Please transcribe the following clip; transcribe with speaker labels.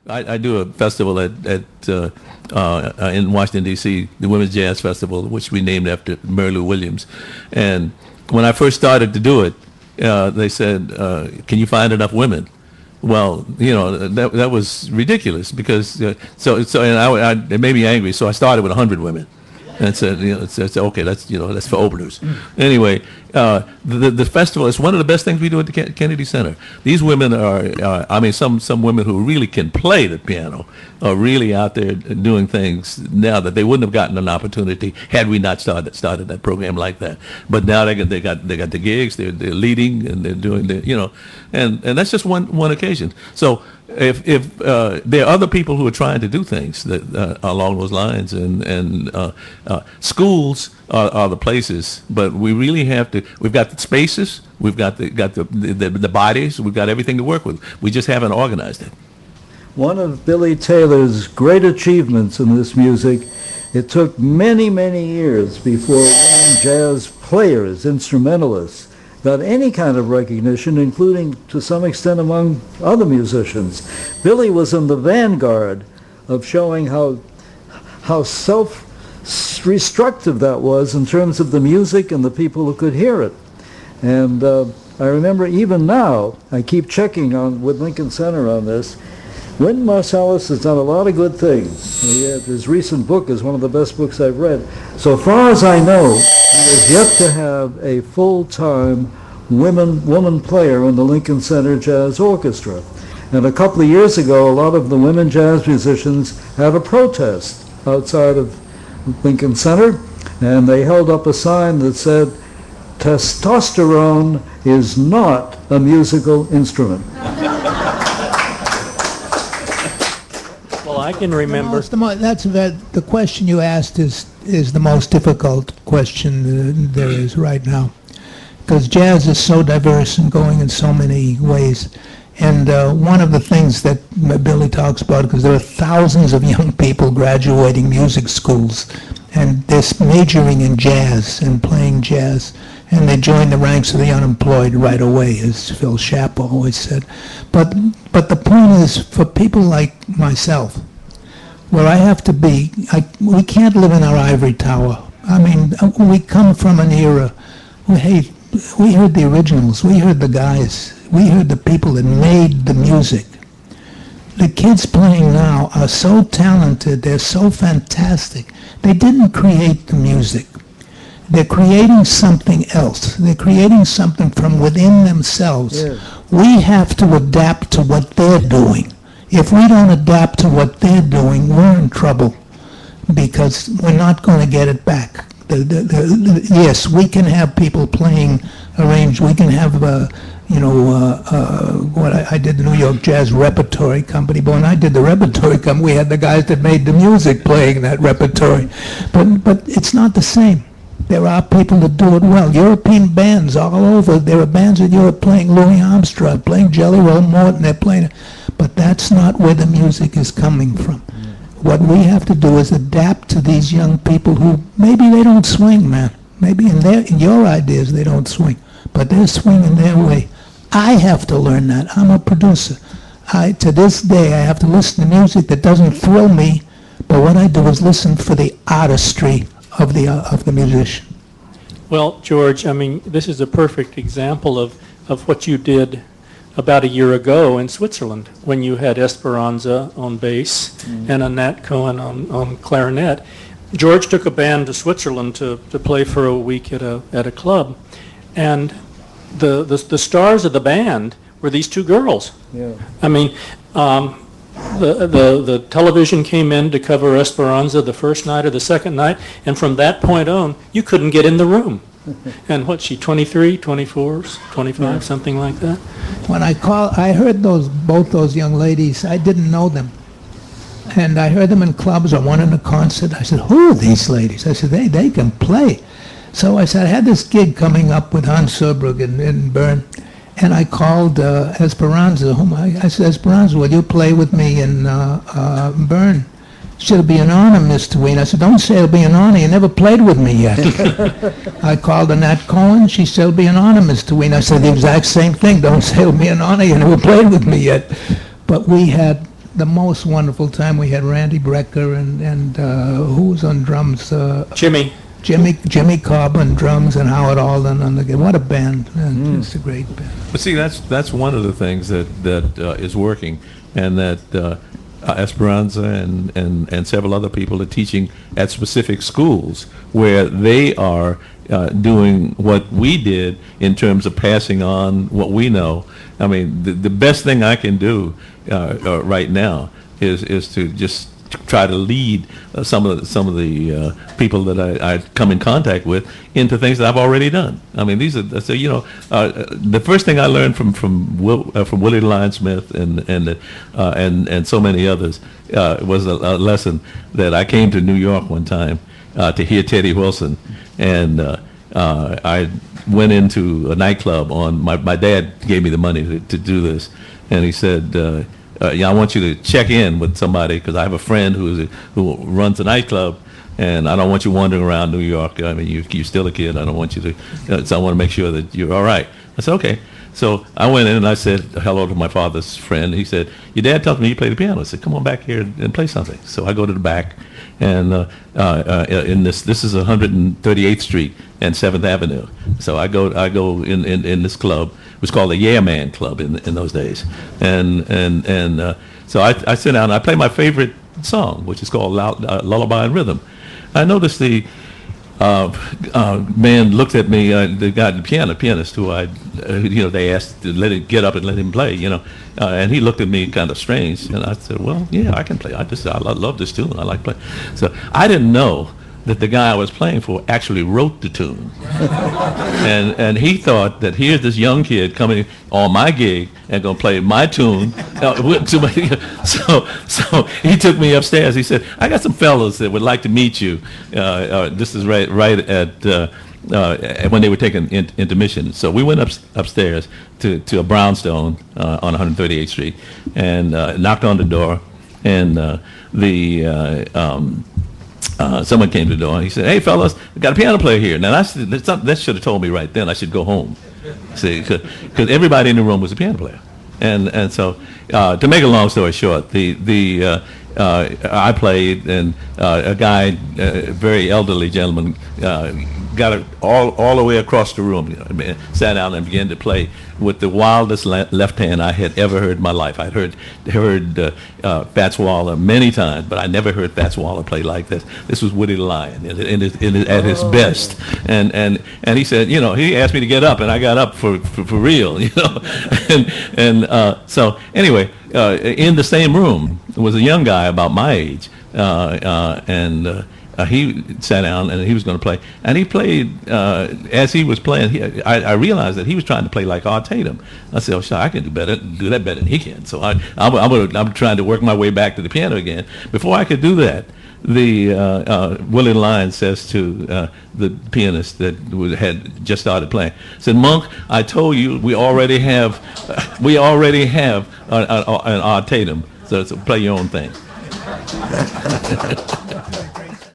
Speaker 1: I do a festival in Washington, D.C., the Women's Jazz Festival, which we named after Mary Lou Williams. And when I first started to do it, they said, can you find enough women? Well, that was ridiculous because it made me angry. So I started with 100 women. And said, it's okay. That's for openers. Anyway, the festival is one of the best things we do at the Kennedy Center. These women are, some women who really can play the piano are really out there doing things now that they wouldn't have gotten an opportunity had we not started that program like that. But now they got the gigs. They're leading and they're doing and that's just one occasion. So. If there are other people who are trying to do things that along those lines, and schools are the places, but we really have to. We've got the spaces, we've got the bodies, we've got everything to work with. We just haven't organized it.
Speaker 2: One of Billy Taylor's great achievements in this music, it took many, many years before women jazz players, instrumentalists, got any kind of recognition, including to some extent among other musicians. Billy was in the vanguard of showing how self-destructive that was in terms of the music and the people who could hear it. And I remember even now, I keep checking on with Lincoln Center on this, Wynton Marsalis has done a lot of good things. His recent book is one of the best books I've read. So far as I know, he has yet to have a full-time woman player in the Lincoln Center Jazz Orchestra. And a couple of years ago, a lot of the women jazz musicians had a protest outside of Lincoln Center, and they held up a sign that said, "Testosterone is not a musical instrument."
Speaker 3: I can remember.
Speaker 4: The question you asked is the most difficult question there is right now, because jazz is so diverse and going in so many ways. And one of the things that Billy talks about, because there are thousands of young people graduating music schools, and they're majoring in jazz and playing jazz, and they join the ranks of the unemployed right away, as Phil Schapp always said. But the point is, for people like myself, where I have to be, we can't live in our ivory tower. I mean, we come from an era where, we heard the originals, we heard the guys, we heard the people that made the music. The kids playing now are so talented, they're so fantastic. They didn't create the music. They're creating something else. They're creating something from within themselves. Yeah. We have to adapt to what they're doing. If we don't adapt to what they're doing, we're in trouble, because we're not going to get it back. Yes, we can have people playing arranged. We can have, I did the New York Jazz Repertory Company, but when I did the Repertory Company, we had the guys that made the music playing that repertory. But it's not the same. There are people that do it well. European bands all over. There are bands in Europe playing Louis Armstrong, playing Jelly Roll Morton. They're playing it. But that's not where the music is coming from. What we have to do is adapt to these young people who maybe they don't swing, man. Maybe in your ideas they don't swing, but they're swinging their way. I have to learn that. I'm a producer. To this day, I have to listen to music that doesn't thrill me, but what I do is listen for the artistry of the musician.
Speaker 3: Well, George, I mean, this is a perfect example of what you did about a year ago in Switzerland, when you had Esperanza on bass and Annette Cohen on clarinet. George took a band to Switzerland to play for a week at a club, and the stars of the band were these two girls.
Speaker 2: Yeah.
Speaker 3: I mean, the television came in to cover Esperanza the first night or the second night, and from that point on, you couldn't get in the room. And what's she, 23, 24, 25, yeah. Something like that?
Speaker 4: When I heard both those young ladies. I didn't know them. And I heard them in clubs or one in a concert. I said, who are these ladies? I said, they can play. So I said, I had this gig coming up with Hans Serbrug in Bern. And I called Esperanza, I said, Esperanza, will you play with me in Bern? She said, it'll be an honor, Mr. Ween. I said, don't say it'll be an honor. You never played with me yet. I called Annette Cohen. She said, it'll be an honor, Mr. Ween. I said, the exact same thing. Don't say it'll be an honor. You never played with me yet. But we had the most wonderful time. We had Randy Brecker and who was on drums? Jimmy Cobb on drums and Howard Alden on the. What a band! Man, it's a great band.
Speaker 1: But see, that's one of the things that is working, and that Esperanza and several other people are teaching at specific schools where they are doing what we did in terms of passing on what we know. I mean, the best thing I can do right now is to just try to lead some of the people that I come in contact with into things that I've already done. I mean, these are so the first thing I learned from Willie Lyon Smith and so many others was a lesson that I came to New York one time to hear Teddy Wilson, and I went into a nightclub on my dad gave me the money to do this, and he said. I want you to check in with somebody because I have a friend who runs a nightclub, and I don't want you wandering around New York. I mean, you're still a kid. I don't want you to. So I want to make sure that you're all right. I said, okay. So I went in and I said hello to my father's friend. He said, your dad tells me you play the piano. I said, come on back here and play something. So I go to the back, and in this is 138th Street and 7th Avenue. So I go in this club. It was called the Yeah Man Club in those days, and so I sit down and I play my favorite song, which is called Lullaby and Rhythm. I noticed the man looked at me, the guy, the pianist who they asked to let him get up and let him play, and he looked at me kind of strange, and I said, well, yeah, I can play. I love this tune. I like playing. So I didn't know that the guy I was playing for actually wrote the tune. and he thought that here's this young kid coming on my gig and going to play my tune. So he took me upstairs. He said, I got some fellows that would like to meet you. This is right at when they were taking intermission. So we went upstairs to a brownstone on 138th Street and knocked on the door, and someone came to the door and he said, hey fellas, I got a piano player here. Now that should have told me right then I should go home. See, because everybody in the room was a piano player. And so to make a long story short, I played, and a guy, a very elderly gentleman, got it all the way across the room, sat down and began to play with the wildest left hand I had ever heard in my life. I'd heard Fats Waller many times, but I never heard Fats Waller play like this. This was Willie Lyon at his best, and he said, he asked me to get up, and I got up for real, and so anyway, in the same room was a young guy about my age, and he sat down and he was going to play, and he played as he was playing. I realized that he was trying to play like Art Tatum. I said, "Oh, sure, I can do that better than he can." So I'm trying to work my way back to the piano again. Before I could do that, the Willie Lyon says to the pianist that had just started playing, said, "Monk, I told you we already have an Art Tatum, so play your own thing."